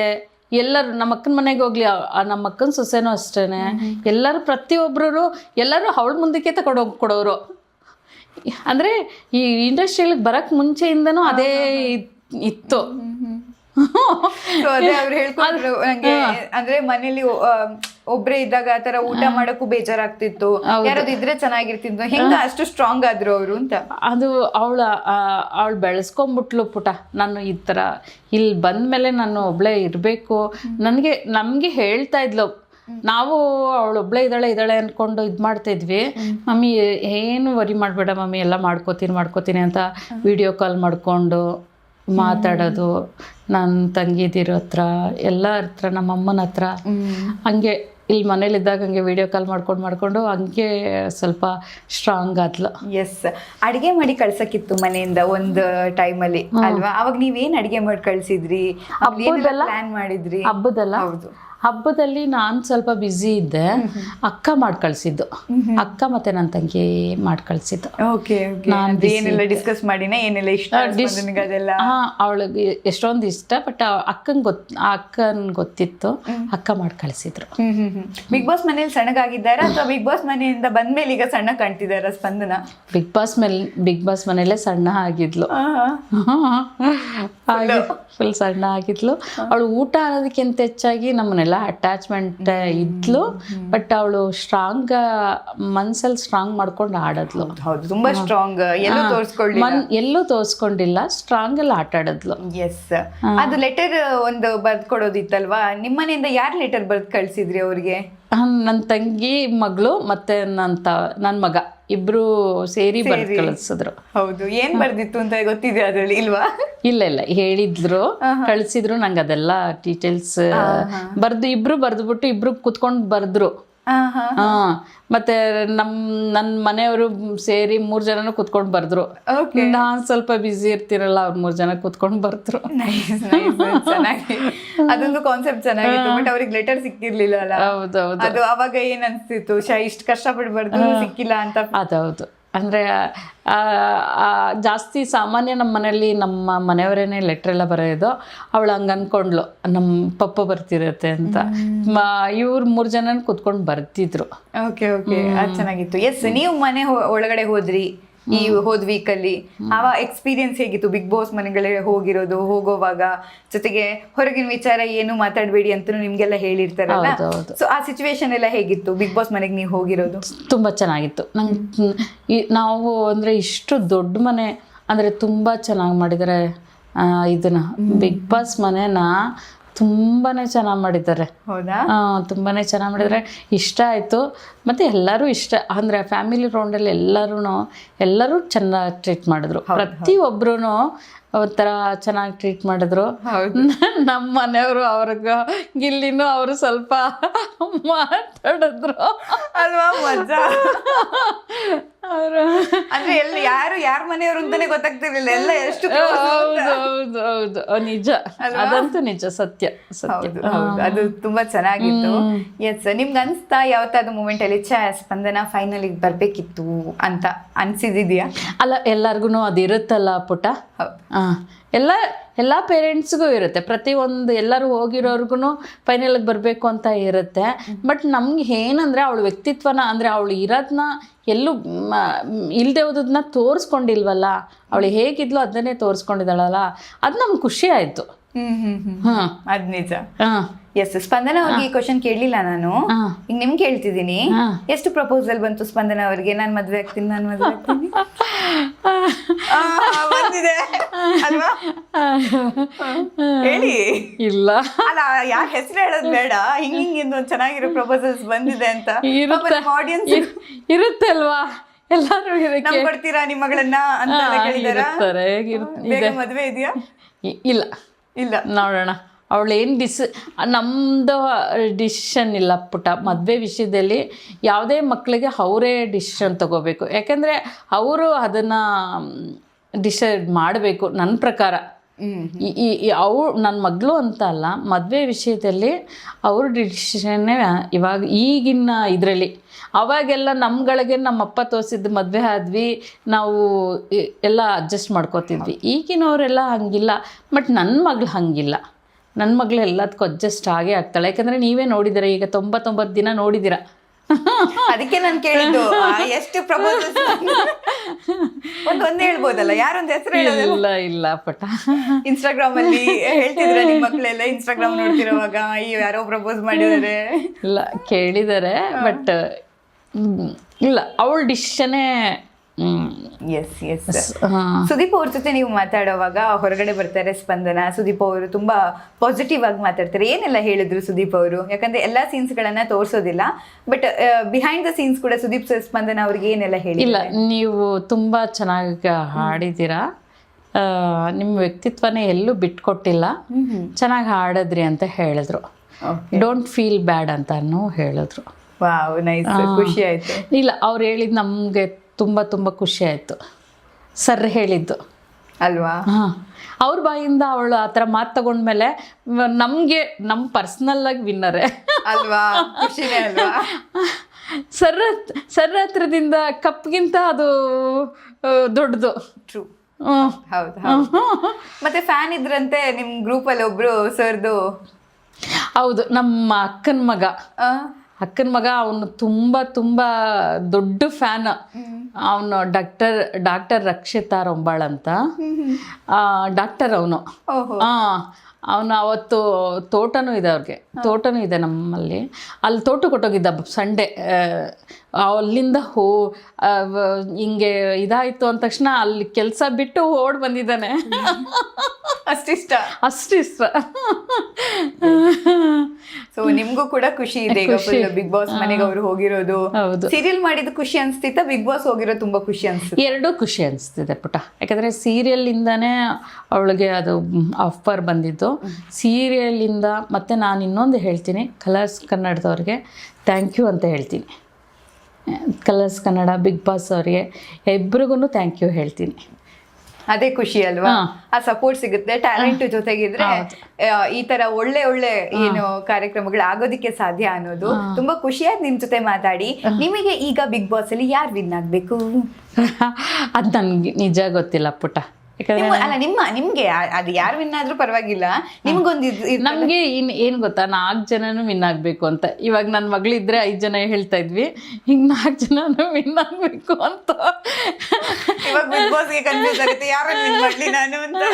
ಎಲ್ಲರೂ, ನಮ್ಮ ಅಕ್ಕನ ಮನೆಗೆ ಹೋಗ್ಲಿ, ನಮ್ಮ ಅಕ್ಕನ ಸೊಸೆನೂ ಅಷ್ಟೇನೆ, ಎಲ್ಲರೂ ಪ್ರತಿಯೊಬ್ಬರು ಎಲ್ಲರೂ ಅವಳ ಮುಂದಕ್ಕೆ ಕೊಡೋರು. ಅಂದರೆ ಈ ಇಂಡಸ್ಟ್ರಿಯಲ್ಲಿಗೆ ಬರೋಕ್ಕೆ ಮುಂಚೆಯಿಂದನೂ ಅದೇ ಇತ್ತು. ಅದೇ ಅವ್ರು ಹೇಳ್ಕೊಂಡ್ರು ನಂಗೆ, ಅಂದ್ರೆ ಮನೇಲಿ ಒಬ್ರೇ ಇದ್ದಾಗ ಆತರ ಊಟ ಮಾಡಕ್ಕೂ ಬೇಜಾರಾಗ್ತಿತ್ತು, ಯಾರಾದ್ರು ಇದ್ರೆ ಚೆನ್ನಾಗಿರ್ತಿತ್ತು. ಹೆಂಗ ಅಷ್ಟು ಸ್ಟ್ರಾಂಗ್ ಆದ್ರು ಅವರು ಅಂತ. ಅದು ಅವಳು ಬೆಳೆಸ್ಕೊಂಡ್ಬಿಟ್ಲು ಪುಟ. ನಾನು ಈ ಥರ ಇಲ್ಲಿ ಬಂದಮೇಲೆ ನಾನು ಒಬ್ಳೇ ಇರಬೇಕು, ನಮಗೆ ಹೇಳ್ತಾ ಇದ್ಲು. ನಾವು ಅವಳೊಬ್ಳೇ ಇದ್ದಾಳೆ ಅಂದ್ಕೊಂಡು ಇದು ಮಾಡ್ತಾಯಿದ್ವಿ. ಮಮ್ಮಿ ಏನು ವರಿ ಮಾಡಬೇಡ ಮಮ್ಮಿ, ಎಲ್ಲ ಮಾಡ್ಕೋತೀನಿ ಅಂತ ವಿಡಿಯೋ ಕಾಲ್ ಮಾಡಿಕೊಂಡು ಮಾತಾಡೋದು, ನನ್ನ ತಂಗಿದಿರೋ ಹತ್ರ, ಎಲ್ಲರ ಹತ್ರ, ನಮ್ಮ ಅಮ್ಮನ ಹತ್ರ, ಹಂಗೆ ಇಲ್ಲಿ ಮನೇಲಿದ್ದಾಗ ಹಂಗೆ ವಿಡಿಯೋ ಕಾಲ್ ಮಾಡ್ಕೊಂಡು ಹಂಗೆ ಸ್ವಲ್ಪ ಸ್ಟ್ರಾಂಗ್ ಆದ್ಲು. ಎಸ್. ಅಡುಗೆ ಮಾಡಿ ಕಳ್ಸಕ್ಕಿತ್ತು ಮನೆಯಿಂದ ಒಂದು ಟೈಮಲ್ಲಿ ಅಲ್ವಾ? ಅವಾಗ ನೀವೇನು ಅಡುಗೆ ಮಾಡಿ ಕಳ್ಸಿದ್ರಿ? ಪ್ಲಾನ್ ಮಾಡಿದ್ರಿ? ಹಬ್ಬದಲ್ಲಿ ನಾನು ಸ್ವಲ್ಪ ಬ್ಯುಸಿ ಇದ್ದೆ. ಅಕ್ಕ ಮಾಡಿ ಕಳ್ಸಿದ್ದು, ಅಕ್ಕ ಮತ್ತೆ ನನ್ನ ತಂಗಿ ಮಾಡಿ ಕಳ್ಸಿದ್ದು. ಏನೆಲ್ಲ ಡಿಸ್ಕಸ್ ಮಾಡಿನ, ಏನೆಲ್ಲ ಇಷ್ಟ ಅದೆಲ್ಲ? ಅವಳಿಗೆ ಎಷ್ಟೊಂದು ಇಷ್ಟ, ಬಟ್ ಅಕ್ಕನ್ ಗೊತ್ತಿತ್ತು, ಅಕ್ಕ ಮಾಡಿ ಕಳ್ಸಿದ್ರು. ಬಿಗ್ ಬಾಸ್ ಮನೇಲಿ ಸಣ್ಣಗಾಗಿದ್ದಾರಾ ಅಥವಾ ಬಿಗ್ ಬಾಸ್ ಮನೆಯಿಂದ ಬಂದ್ಮೇಲೆ ಈಗ ಸಣ್ಣ ಕಾಣ್ತಿದ್ದಾರಾ ಸ್ಪಂದನ? ಬಿಗ್ ಬಾಸ್ ಮನೇಲೆ ಸಣ್ಣ ಆಗಿದ್ಲು, ಫುಲ್ ಸಣ್ಣ ಆಗಿದ್ಲು. ಅವಳು ಊಟ ಅನ್ನೋದಕ್ಕಿಂತ ಹೆಚ್ಚಾಗಿ ನಮ್ಮನ್ನೆಲ್ಲ ಅಟ್ಯಾಚ್ಮೆಂಟ್ ಇದ್ಲು. ಬಟ್ ಅವಳು ಸ್ಟ್ರಾಂಗ್, ಮನ್ಸಲ್ಲಿ ಸ್ಟ್ರಾಂಗ್ ಮಾಡ್ಕೊಂಡು ಆಡದ್ಲು. ಹೌದು, ತುಂಬಾ ಸ್ಟ್ರಾಂಗ್. ಎಲ್ಲೂ ತೋರ್ಸ್ಕೊಂಡಿಲ್ಲ, ಸ್ಟ್ರಾಂಗ್ ಅಲ್ಲಿ ಆಟ ಆಡದ್ಲು. ಎಸ್. ಅದು ಲೆಟರ್ ಒಂದು ಬರ್ದ್ ಕೊಡೋದಿತ್ತಲ್ವಾ, ನಿಮ್ಮನೆಯಿಂದ ಯಾರು ಲೆಟರ್ ಬರ್ದ್ ಕಳ್ಸಿದ್ರಿ ಅವ್ರಿಗೆ? ನನ್ನ ತಂಗಿ ಮಗಳು ಮತ್ತೆ ನನ್ನ ಮಗ ಇಬ್ರು ಸೇರಿ ಬರ್ದು ಕಳಿಸಿದ್ರು. ಹೌದು. ಏನ್ ಬರ್ದಿತ್ತು ಅಂತ ಗೊತ್ತಿದೆ ಅದ್ರಲ್ಲಿ ಇಲ್ವಾ? ಇಲ್ಲ ಹೇಳಿದ್ರು, ಕಳಿಸಿದ್ರು. ನಂಗೆ ಅದೆಲ್ಲ ಡೀಟೇಲ್ಸ್ ಇಬ್ರು ಬರ್ದ್ಬಿಟ್ಟು ಇಬ್ರು ಕುತ್ಕೊಂಡು ಬರ್ದ್ರು. ಮತ್ತೆ ನನ್ನ ಮನೆಯವರು ಸೇರಿ 3 ಜನನು ಕುತ್ಕೊಂಡು ಬರ್ದ್ರು. ನಾನ್ ಸ್ವಲ್ಪ ಬ್ಯುಸಿ ಇರ್ತೀರಲ್ಲ, ಅವ್ರು 3 ಜನ ಕುತ್ಕೊಂಡು ಬರ್ದ್ರು. ಚೆನ್ನಾಗಿ, ಅದೊಂದು ಕಾನ್ಸೆಪ್ಟ್ ಚೆನ್ನಾಗಿತ್ತು. ಬಟ್ ಅವ್ರಿಗೆ ಲೆಟರ್ ಸಿಕ್ಕಿರ್ಲಿಲ್ಲ ಅಲ್ಲ? ಹೌದೌದು. ಅದು ಅವಾಗ ಏನ್ ಅನ್ಸ್ತಿತ್ತು, ಇಷ್ಟು ಕಷ್ಟಪಟ್ಟು ಬರ್ದು ಸಿಕ್ಕಿಲ್ಲ ಅಂತ? ಅದೌದು. ಅಂದರೆ ಜಾಸ್ತಿ ಸಾಮಾನ್ಯ ನಮ್ಮ ಮನೇಲಿ ನಮ್ಮ ಮನೆಯವರೇನೆ ಲೆಟ್ರೆಲ್ಲ ಬರೆಯೋದು. ಅವಳು ಹಂಗೆ ಅಂದ್ಕೊಂಡ್ಲು, ನಮ್ಮ ಪಪ್ಪ ಬರ್ತಿರತ್ತೆ ಅಂತ. ಇವ್ರು 3 ಜನ ಕೂತ್ಕೊಂಡು ಬರ್ತಿದ್ರು. ಓಕೆ, ಅದು ಚೆನ್ನಾಗಿತ್ತು. ಎಸ್. ನೀವು ಮನೆ ಒಳಗಡೆ ಹೋದ್ರಿ, ಈ ಹೋದ್ ವೀಕಲ್ಲಿ ಆ ಎಕ್ಸ್ಪೀರಿಯನ್ಸ್ ಹೇಗಿತ್ತು? ಬಿಗ್ ಬಾಸ್ ಮನೆಗಳಿಗೆ ಹೋಗೋವಾಗ ಜೊತೆಗೆ ಹೊರಗಿನ ವಿಚಾರ ಏನು ಮಾತಾಡಬೇಡಿ ಅಂತ ನಿಮ್ಗೆಲ್ಲ ಹೇಳಿರ್ತಾರಲ್ಲ, ಸೊ ಆ ಸಿಚುವೇಶನ್ ಎಲ್ಲ ಹೇಗಿತ್ತು ಬಿಗ್ ಬಾಸ್ ಮನೆಗೆ ನೀವು ಹೋಗಿರೋದು? ತುಂಬ ಚೆನ್ನಾಗಿತ್ತು. ನಂಗೆ ನಾವು ಅಂದರೆ ಇಷ್ಟು ದೊಡ್ಡ ಮನೆ ಅಂದರೆ ತುಂಬ ಚೆನ್ನಾಗಿ ಮಾಡಿದ್ದಾರೆ. ಇದನ್ನ ಬಿಗ್ ಬಾಸ್ ಮನೆನ ತುಂಬಾ ಚೆನ್ನಾಗಿ ಮಾಡಿದ್ದಾರೆ. ಹೌದಾ? ತುಂಬಾ ಚೆನ್ನಾಗಿ ಮಾಡಿದ್ದಾರೆ, ಇಷ್ಟ ಆಯಿತು. ಮತ್ತು ಎಲ್ಲರೂ ಇಷ್ಟ ಅಂದರೆ ಫ್ಯಾಮಿಲಿ ರೌಂಡಲ್ಲಿ ಎಲ್ಲರೂ ಚೆನ್ನಾಗಿ ಟ್ರೀಟ್ ಮಾಡಿದ್ರು. ಪ್ರತಿಯೊಬ್ಬರೂ ಒಂಥರ ಚೆನ್ನಾಗಿ ಟ್ರೀಟ್ ಮಾಡಿದ್ರು. ನಮ್ಮ ಮನೆಯವರು ಅವ್ರಿಗೆ ಗಿಲ್ಲಿನೂ ಅವರು ಸ್ವಲ್ಪ ಮಾತಾಡಿದ್ರು ಅಲ್ವಾ? ಮಜಾ. ಅವರು ಅಂದ್ರೆ ಎಲ್ಲಿ ಯಾರ ಮನೆಯವರು ಅಂತಾನೆ ಗೊತ್ತಾಗ್ತಿರ್ಲಿಲ್ಲ, ಎಲ್ಲ ಎಷ್ಟು. ಹೌದು ನಿಜ, ಅದಂತೂ ನಿಜ, ಸತ್ಯ. ಅದು ತುಂಬಾ ಚೆನ್ನಾಗಿತ್ತು. ಎಸ್, ನಿಮ್ಗೆ ಅನ್ಸ್ತಾ ಯಾವತ್ತಾದ ಮೂಮೆಂಟ್ ಅಲ್ಲಿ ಸ್ಪಂದನ ಫೈನಲ್ ಬರ್ಬೇಕಿತ್ತು ಅಂತ ಅನ್ಸಿದ್ಯಾ? ಅಲ್ಲ, ಎಲ್ಲಾರ್ಗು ಅದಿರುತ್ತಲ್ಲ ಪುಟ. ಎಲ್ಲ ಪೇರೆಂಟ್ಸ್ಗೂ ಇರುತ್ತೆ, ಪ್ರತಿಯೊಂದು ಎಲ್ಲರೂ ಹೋಗಿರೋರ್ಗು ಫೈನಲ್ಗೆ ಬರಬೇಕು ಅಂತ ಇರುತ್ತೆ. ಬಟ್ ನಮ್ಗೆ ಏನಂದರೆ ಅವಳ ವ್ಯಕ್ತಿತ್ವನ ಅಂದರೆ ಅವಳು ಇರೋದನ್ನ ಎಲ್ಲೂ ಇಲ್ಲದೆ ಹೋದನ್ನ ತೋರಿಸ್ಕೊಂಡಿಲ್ವಲ್ಲ, ಅವಳು ಹೇಗಿದ್ಲು ಅದನ್ನೇ ತೋರಿಸ್ಕೊಂಡಿದ್ದಾಳಲ್ಲ, ಅದು ನಮ್ಗೆ ಖುಷಿ ಆಯಿತು. ಅದ್ ನಿಜ. ಎಸ್, ಸ್ಪಂದನ ಅವ್ರಿಗೆ ಈ ಕ್ವಶನ್ ಕೇಳಲಿಲ್ಲ ನಾನು, ಈಗ ನಿಮ್ಗೆ ಕೇಳ್ತಿದ್ದೀನಿ. ಎಷ್ಟು ಪ್ರಪೋಸಲ್ ಬಂತು ಸ್ಪಂದನ ಅವ್ರಿಗೆ? ನಾನು ಮದ್ವೆ ಆಗ್ತೀನಿ ಬಂದಿದೆ ಅಲ್ವಾ? ಹೇಳಿ. ಇಲ್ಲ ಅಲ್ಲ, ಯಾಕೆ ಹೆಸರು ಹೇಳೋದು ಬೇಡ, ಹಿಂಗಿಂದ ಒಂದು ಚೆನ್ನಾಗಿರೋ ಪ್ರಪೋಸಲ್ಸ್ ಬಂದಿದೆ ಅಂತ ಆಡಿಯನ್ಸ್ ಇರುತ್ತೆ ಅಲ್ವಾ? ಎಲ್ಲರೂ ಕೊಡ್ತೀರಾ ನಿಮ್ಮ ಮಗಳನ್ನ ಅಂತ ಕೇಳಿದಾರೆ. ಮದ್ವೆ ಇದೆಯಾ? ಇಲ್ಲ, ನೋಡೋಣ. ಅವಳೇನು ನಮ್ಮದು ಡಿಸಿಷನ್ ಇಲ್ಲ ಪುಟ. ಮದುವೆ ವಿಷಯದಲ್ಲಿ ಯಾವುದೇ ಮಕ್ಕಳಿಗೆ ಅವರೇ ಡಿಸಿಷನ್ ತಗೋಬೇಕು, ಯಾಕೆಂದರೆ ಅವರು ಅದನ್ನು ಡಿಸೈಡ್ ಮಾಡಬೇಕು. ನನ್ನ ಪ್ರಕಾರ ನನ್ನ ಮಗಳು ಅಂತ ಅಲ್ಲ, ಮದುವೆ ವಿಷಯದಲ್ಲಿ ಅವ್ರ ಡಿಸಿಷನ್ನೇ ಇವಾಗ ಈಗಿನ ಇದರಲ್ಲಿ. ಅವಾಗೆಲ್ಲ ನಮ್ಗಳಿಗೆ ನಮ್ಮಪ್ಪ ತೋರಿಸಿದ್ದು ಮದುವೆ ಆದ್ವಿ, ನಾವು ಎಲ್ಲ ಅಡ್ಜಸ್ಟ್ ಮಾಡ್ಕೋತಿದ್ವಿ. ಈಗಿನವರೆಲ್ಲ ಹಂಗಿಲ್ಲ. ಬಟ್ ನನ್ನ ಮಗಳು ಹಂಗಿಲ್ಲ. ನನ್ನ ಮಗಳು ಎಲ್ಲದಕ್ಕೂ ಅಡ್ಜಸ್ಟ್ ಆಗೇ ಆಗ್ತಾಳೆ. ಯಾಕಂದರೆ ನೀವೇ ನೋಡಿದ್ದೀರ, ಈಗ 99 ದಿನ ನೋಡಿದ್ದೀರ. ಅದಕ್ಕೆ ನಾನು ಕೇಳಿದ್ದು ಎಷ್ಟು ಪ್ರಪೋಸಲ್ಸ್ ಒಂದೇ ಹೇಳ್ಬೋದಲ್ಲ, ಯಾರೊಂದು ಹೆಸರು ಹೇಳೋದಿಲ್ಲ. ಇಲ್ಲ ಪುಟ, ಇನ್ಸ್ಟಾಗ್ರಾಮ್ ಅಲ್ಲಿ ಹೇಳ್ತಿದ್ರ ನಿಮ್ಮ ಮಕ್ಕಳೆಲ್ಲ ಇನ್ಸ್ಟಾಗ್ರಾಮ್ ನೋಡ್ತಿರೋವಾಗ ಯಾರೋ ಪ್ರಪೋಸ್ ಮಾಡಿದ್ದಾರೆ? ಇಲ್ಲ, ಕೇಳಿದ್ದಾರೆ. ಬಟ್ ಇಲ್ಲ, ಅವಳ ಡಿಸಿಷನ್ನೇ. S S. ಸುದೀಪ್ ಅವ್ರ ಜೊತೆ ನೀವು ಮಾತಾಡೋವಾಗ ಹೊರಗಡೆ ಬರ್ತಾರೆ ಸ್ಪಂದನ. ಸುದೀಪ್ ಅವರು ತುಂಬಾ ಪಾಸಿಟಿವ್ ಆಗಿ ಮಾತಾಡ್ತಾರೆ. ಏನೆಲ್ಲ ಹೇಳಿದ್ರು ಸುದೀಪ್ ಅವರು? ಯಾಕಂದ್ರೆ ಎಲ್ಲಾ ಸೀನ್ಸ್ ಗಳನ್ನ ತೋರಿಸೋದಿಲ್ಲ, ಬಟ್ ಬಿಹೈಂಡ್ ದ ಸೀನ್ಸ್ ಕೂಡ ಸುದೀಪ್ ಸ್ಪಂದನ ಅವ್ರಿಗೆ ಏನೆಲ್ಲ ಹೇಳಿಲ್ಲ? ಇಲ್ಲ, ನೀವು ತುಂಬಾ ಚೆನ್ನಾಗಿ ಹಾಡಿದ್ದೀರಾ, ನಿಮ್ಮ ವ್ಯಕ್ತಿತ್ವನೇ ಎಲ್ಲೂ ಬಿಟ್ಕೊಟ್ಟಿಲ್ಲ, ಚೆನ್ನಾಗಿ ಹಾಡಿದ್ರಿ ಅಂತ ಹೇಳಿದ್ರು. ಡೋಂಟ್ ಫೀಲ್ ಬ್ಯಾಡ್ ಅಂತಾನು ಹೇಳಿದ್ರು. ವಾವ್, ನೈಸ್, ಖುಷಿ ಆಯ್ತು. ಇಲ್ಲ, ಅವ್ರು ಹೇಳಿದ್ದು ನಮಗೆ ತುಂಬ ತುಂಬ ಖುಷಿ ಆಯಿತು. ಸರ್ ಹೇಳಿದ್ದು ಅಲ್ವಾ? ಅವ್ರ ಬಾಯಿಂದ ಅವಳು ಆ ಥರ ಮಾತು ತಗೊಂಡ್ಮೇಲೆ ನಮಗೆ ನಮ್ಮ ಪರ್ಸ್ನಲ್ಲಾಗಿ ವಿನ್ನರೇ ಅಲ್ವಾ? ಖುಷಿನೇ ಅಲ್ವಾ? ಸರ್ ಹತ್ರದಿಂದ ಕಪ್ಗಿಂತ ಅದು ದೊಡ್ಡದು. ಟ್ರೂ. ಹೌದು. ಮತ್ತೆ ಫ್ಯಾನ್ ಇದ್ರಂತೆ ನಿಮ್ಮ ಗ್ರೂಪಲ್ಲಿ ಒಬ್ರು ಸರ್ದು? ಹೌದು, ನಮ್ಮ ಅಕ್ಕನ ಮಗ. ಅವನು ತುಂಬ ತುಂಬ ದೊಡ್ಡ ಫ್ಯಾನ್. ಅವನು ಡಾಕ್ಟರ್ ರಕ್ಷಿತಾ ರೊಂಬಾಳ್ ಅಂತ ಡಾಕ್ಟರ್ ಅವನು. ಅವನು ಅವತ್ತು ತೋಟನೂ ಇದೆ, ಅವ್ರಿಗೆ ತೋಟನೂ ಇದೆ ನಮ್ಮಲ್ಲಿ. ಅಲ್ಲಿ ತೋಟ ಕೊಟ್ಟೋಗಿದ್ದ ಸಂಡೇ. ಅಲ್ಲಿಂದ ಹಿಂಗೆ ಇದಾಯಿತು ಅಂದ ತಕ್ಷಣ ಅಲ್ಲಿ ಕೆಲಸ ಬಿಟ್ಟು ಓಡ್ ಬಂದಿದ್ದಾನೆ. ಅಷ್ಟಿಷ್ಟ. ಸೊ ನಿಮ್ಗೂ ಕೂಡ ಖುಷಿ ಇದೆ ಈಗ ಬಿಗ್ ಬಾಸ್ ಮನೆಗೆ ಅವ್ರು ಹೋಗಿರೋದು? ಸೀರಿಯಲ್ ಮಾಡಿದ ಖುಷಿ ಅನ್ಸ್ತಿತ್ತ, ಬಿಗ್ ಬಾಸ್ ಹೋಗಿರೋದು ತುಂಬಾ ಖುಷಿ ಅನ್ಸುತ್ತೆ? ಎರಡೂ ಖುಷಿ ಅನಿಸ್ತಿದೆ ಪುಟ. ಯಾಕಂದರೆ ಸೀರಿಯಲ್ಲಿಂದಾನೇ ಅವಳಿಗೆ ಅದು ಆಫರ್ ಬಂದಿದ್ದು. ಸೀರಿಯಲಿಂದ ಮತ್ತು ನಾನು ಇನ್ನೊಂದು ಹೇಳ್ತೀನಿ, ಕಲರ್ಸ್ ಕನ್ನಡದವ್ರಿಗೆ ಥ್ಯಾಂಕ್ ಯು ಅಂತ ಹೇಳ್ತೀನಿ. ಕಲರ್ಸ್ ಕನ್ನಡ, ಬಿಗ್ ಬಾಸ್ ಅವ್ರಿಗೆ ಇಬ್ರಿಗೂ ಥ್ಯಾಂಕ್ ಯು ಹೇಳ್ತೀನಿ. ಅದೇ ಖುಷಿ ಅಲ್ವಾ? ಆ ಸಪೋರ್ಟ್ ಸಿಗುತ್ತೆ. ಟ್ಯಾಲೆಂಟ್ ಜೊತೆಗಿದ್ರೆ ಈ ತರ ಒಳ್ಳೆ ಏನು ಕಾರ್ಯಕ್ರಮಗಳು ಆಗೋದಿಕ್ಕೆ ಸಾಧ್ಯ ಅನ್ನೋದು ತುಂಬಾ ಖುಷಿಯಾಗಿ ನಿಮ್ ಜೊತೆ ಮಾತಾಡಿ. ನಿಮಗೆ ಈಗ ಬಿಗ್ ಬಾಸ್ ಅಲ್ಲಿ ಯಾರು ವಿನ್ ಆಗ್ಬೇಕು? ಅದು ನನ್ಗೆ ನಿಜ ಗೊತ್ತಿಲ್ಲ ಪುಟ. ಅಲ್ಲ, ನಿಮ್ಗೆ ಅದು ಯಾರು ವಿನ್ ಆದ್ರೂ ಪರವಾಗಿಲ್ಲ, ನಿಮ್ಗೊಂದು ನಮ್ಗೆ ಏನು ಗೊತ್ತಾ, 4 ಜನನು ವಿನ್ ಆಗ್ಬೇಕು ಅಂತ. ಇವಾಗ ನನ್ನ ಮಗಳಿದ್ರೆ 5 ಜನ ಹೇಳ್ತಾ ಇದ್ವಿ, ಈಗ 4 ಜನನು ವಿನ್ ಆಗ್ಬೇಕು ಅಂತ. ಇವಾಗ ಬಿಗ್ ಬಾಸ್ಗೆ ಕನ್ಫ್ಯೂಸ್ ಆಗುತ್ತೆ ಯಾರನ್ನ ವಿನ್ ಮಾಡ್ಲಿ ನಾನು ಅಂತ.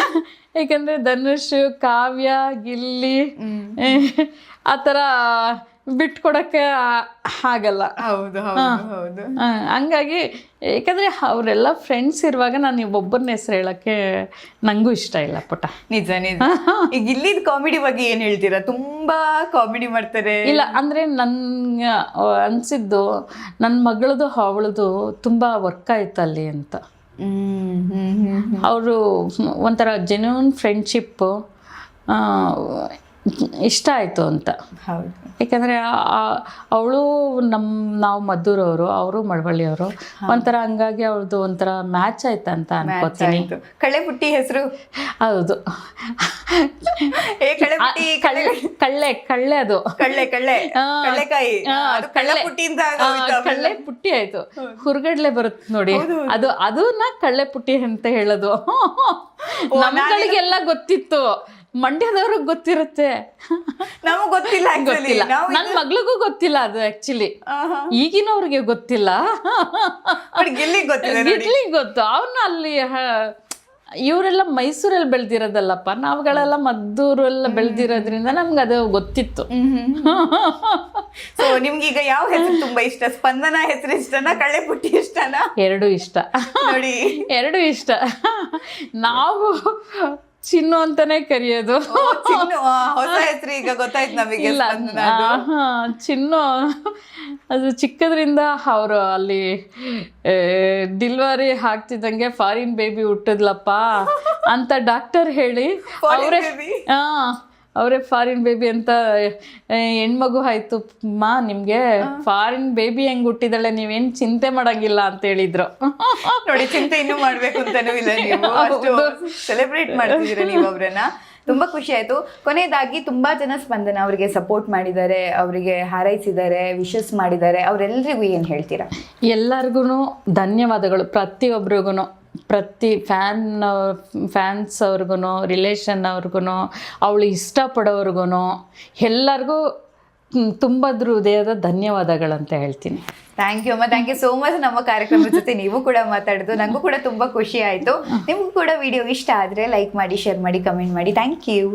ಯಾಕಂದರೆ ಧನುಷ್, ಕಾವ್ಯ, ಗಿಲ್ಲಿ ಆ ಥರ ಬಿಟ್ಕೊಡೋಕ್ಕೆ ಆಗಲ್ಲ. ಹೌದು ಹೌದು ಹೌದು. ಹಂಗಾಗಿ ಯಾಕಂದರೆ ಅವರೆಲ್ಲ ಫ್ರೆಂಡ್ಸ್ ಇರುವಾಗ ನಾನು ಒಬ್ಬರನ್ನ ಹೆಸರು ಹೇಳೋಕ್ಕೆ ನನಗೂ ಇಷ್ಟ ಇಲ್ಲ ಪುಟ. ನಿಜ ನಿಜ. ಈಗ ಇಲ್ಲಿದ್ ಕಾಮಿಡಿ ಬಗ್ಗೆ ಏನ್ ಹೇಳ್ತೀರಾ? ತುಂಬಾ ಕಾಮಿಡಿ ಮಾಡ್ತಾರೆ. ಇಲ್ಲ ಅಂದರೆ ನನ್ಗೆ ಅನಿಸಿದ್ದು ನನ್ನ ಮಗಳದು ಅವಳದು ತುಂಬ ವರ್ಕ್ ಆಯ್ತು ಅಲ್ಲಿ ಅಂತ. ಅವರು ಒಂಥರ ಜೆನ್ಯೂನ್ ಫ್ರೆಂಡ್ಶಿಪ್ಪು ಇಷ್ಟ ಆಯಿತು ಅಂತ. ಹೌದು. ಯಾಕಂದರೆ ಅವಳು ನಾವು ಮದ್ದೂರವರು, ಅವರು ಮಳವಳ್ಳಿಯವರು, ಒಂಥರ ಹಂಗಾಗಿ ಅವ್ರದ್ದು ಒಂಥರ ಮ್ಯಾಚ್ ಆಯ್ತು ಅಂತ ಅನ್ಕೋತೀನಿ. ಕಳ್ಳೆ ಪುಟ್ಟಿ ಹೆಸರು ಹೌದು, ಕಳ್ಳೆ ಅದು ಕಳ್ಳೆಕಾಯಿ ಕಳ್ಳೆ ಪುಟ್ಟಿ ಆಯ್ತು. ಹುರ್ಗಡ್ಲೆ ಬರುತ್ತೆ ನೋಡಿ, ಅದನ್ನ ಕಳ್ಳೆ ಪುಟ್ಟಿ ಅಂತ ಹೇಳೋದು. ನಮ್ಗಳಿಗೆಲ್ಲ ಗೊತ್ತಿತ್ತು, ಮಂಡ್ಯದವ್ರಿಗೆ ಗೊತ್ತಿರುತ್ತೆ, ನಮಗ್ ಗೊತ್ತಿಲ್ಲ. ಗೊತ್ತಿಲ್ಲ, ನನ್ನ ಮಗಳಿಗೂ ಗೊತ್ತಿಲ್ಲ ಅದು ಆಕ್ಚುಲಿ. ಈಗಿನವ್ರಿಗೆ ಗೊತ್ತಿಲ್ಲ, ಗಿಡ್ಲಿಗೆ ಗೊತ್ತು. ಅವನ್ನ ಅಲ್ಲಿ ಇವರೆಲ್ಲ ಮೈಸೂರಲ್ಲಿ ಬೆಳೆದಿರೋದಲ್ಲಪ್ಪ, ನಾವುಗಳೆಲ್ಲ ಮದ್ದೂರೆಲ್ಲ ಬೆಳೆದಿರೋದ್ರಿಂದ ನಮ್ಗೆ ಅದು ಗೊತ್ತಿತ್ತು. ಸೊ ನಿಮ್ಗೀಗ ಯಾವ ಹೆಸರು ತುಂಬಾ ಇಷ್ಟ? ಸ್ಪಂದನ ಹೆಸರು ಇಷ್ಟನಾ, ಕಳ್ಳೆ ಪುಟ್ಟಿ ಇಷ್ಟನಾ? ಎರಡು ಇಷ್ಟ ನೋಡಿ, ಎರಡು ಇಷ್ಟ. ನಾವು ಚಿನ್ನು ಅಂತಾನೆ ಕರೆಯೋದು. ಹೊಸ ಹೆಸರು ಈಗ ಗೊತ್ತಾಯ್ತು ನಮಗೆ. ಇಲ್ಲ, ಚಿನ್ನು ಅದು ಚಿಕ್ಕದ್ರಿಂದ ಅವರು ಅಲ್ಲಿ ಡಿಲ್ವರಿ ಆಗ್ತಿದ್ದಂಗೆ ಫಾರಿನ್ ಬೇಬಿ ಹುಟ್ಟಿದ್ಲಪ್ಪ ಅಂತ ಡಾಕ್ಟರ್ ಹೇಳಿ ಅವರೇ ಫಾರಿನ್ ಬೇಬಿ ಅಂತ, ಹೆಣ್ಮಗು ಆಯ್ತು ಮಾ ನಿಮಗೆ, ಫಾರಿನ್ ಬೇಬಿ ಹೆಂಗೆ ಹುಟ್ಟಿದಾಳೆ, ನೀವೇನು ಚಿಂತೆ ಮಾಡಂಗಿಲ್ಲ ಅಂತ ಹೇಳಿದ್ರು. ನೋಡಿ, ಚಿಂತೆ ಇನ್ನೂ ಮಾಡ್ಬೇಕು ಅಂತಾನೂ ಇಲ್ಲ, ನೀವು ಅಷ್ಟು ಸೆಲೆಬ್ರೇಟ್ ಮಾಡ್ತಿದ್ದೀರಾ ನೀವು ಅವ್ರನ್ನ. ತುಂಬಾ ಖುಷಿ ಆಯ್ತು. ಕೊನೆಯದಾಗಿ ತುಂಬಾ ಜನ ಸ್ಪಂದನ ಅವರಿಗೆ ಸಪೋರ್ಟ್ ಮಾಡಿದ್ದಾರೆ, ಅವರಿಗೆ ಹಾರೈಸಿದ್ದಾರೆ, ವಿಶಸ್ ಮಾಡಿದ್ದಾರೆ, ಅವರೆಲ್ಲರಿಗೂ ಏನು ಹೇಳ್ತೀರಾ? ಎಲ್ಲರಿಗೂ ಧನ್ಯವಾದಗಳು. ಪ್ರತಿಯೊಬ್ಬರಿಗೂ, ಪ್ರತಿ ಫ್ಯಾನ್ಸ್ ಅವ್ರಿಗೂ, ರಿಲೇಷನ್ ಅವ್ರಿಗೂ, ಅವಳು ಇಷ್ಟಪಡೋರ್ಗು ಎಲ್ಲರಿಗೂ ತುಂಬ ಹೃದಯದ ಧನ್ಯವಾದಗಳಂತ ಹೇಳ್ತೀನಿ. ಥ್ಯಾಂಕ್ ಯು ಅಮ್ಮ, ಥ್ಯಾಂಕ್ ಯು ಸೋ ಮಚ್. ನಮ್ಮ ಕಾರ್ಯಕ್ರಮದ ಜೊತೆ ನೀವು ಕೂಡ ಮಾತಾಡೋದು ನನಗೂ ಕೂಡ ತುಂಬ ಖುಷಿ ಆಯಿತು. ನಿಮಗೂ ಕೂಡ ವಿಡಿಯೋ ಇಷ್ಟ ಆದರೆ ಲೈಕ್ ಮಾಡಿ, ಶೇರ್ ಮಾಡಿ, ಕಮೆಂಟ್ ಮಾಡಿ. Thank you.